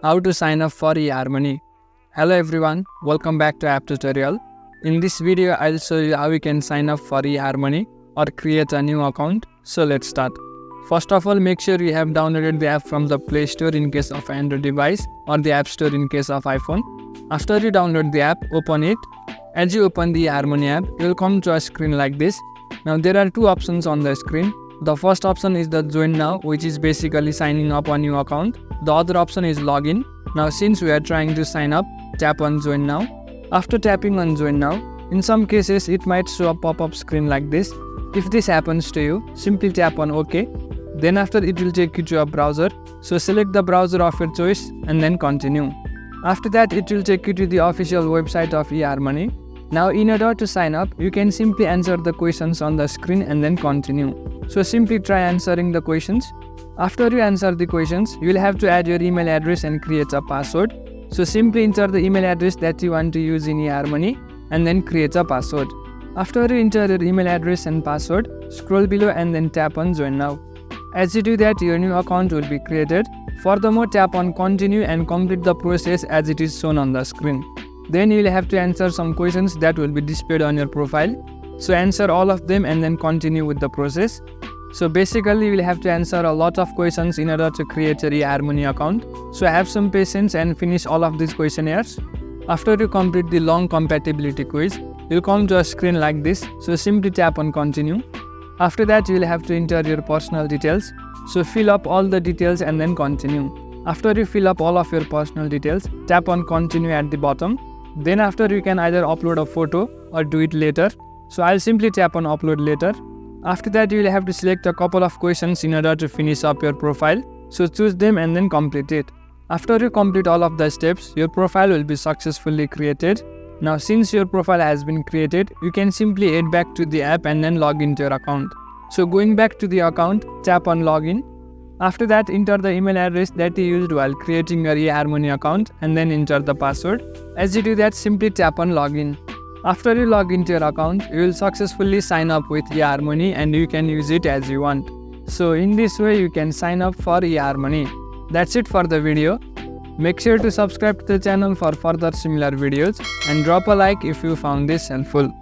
How to sign up for eHarmony. Hello everyone, welcome back to app tutorial. In this video, I'll show you how you can sign up for eHarmony or create a new account. So let's start. First of all, make sure you have downloaded the app from the Play Store in case of Android device or the App Store in case of iPhone. After you download the app, open it. As you open the eHarmony app, you will come to a screen like this. Now there are two options on the screen. The first option is the join now, which is basically signing up a new account. The other option is login. Now since we are trying to sign up, tap on join now. After tapping on join now, in some cases it might show a pop-up screen like this. If this happens to you, simply tap on OK. Then after it will take you to a browser. So select the browser of your choice and then continue. After that it will take you to the official website of eHarmony. Now in order to sign up, you can simply answer the questions on the screen and then continue. So simply try answering the questions. After you answer the questions, you will have to add your email address and create a password. So simply enter the email address that you want to use in eHarmony and then create a password. After you enter your email address and password, scroll below and then tap on join now. As you do that, your new account will be created. Furthermore, tap on continue and complete the process as it is shown on the screen. Then you will have to answer some questions that will be displayed on your profile. So answer all of them and then continue with the process. So basically you will have to answer a lot of questions in order to create your eHarmony account. So have some patience and finish all of these questionnaires. After you complete the long compatibility quiz, you'll come to a screen like this. So simply tap on continue. After that you will have to enter your personal details. So fill up all the details and then continue. After you fill up all of your personal details, tap on continue at the bottom. Then after you can either upload a photo or do it later. So I'll simply tap on upload later. After that you will have to select a couple of questions in order to finish up your profile. So choose them and then complete it. After you complete all of the steps, your profile will be successfully created. Now since your profile has been created, you can simply head back to the app and then log into your account. So going back to the account, tap on login. After that, enter the email address that you used while creating your eHarmony account and then enter the password. As you do that, simply tap on login. After you log into your account, you will successfully sign up with eHarmony and you can use it as you want. So in this way, you can sign up for eHarmony. That's it for the video. Make sure to subscribe to the channel for further similar videos and drop a like if you found this helpful.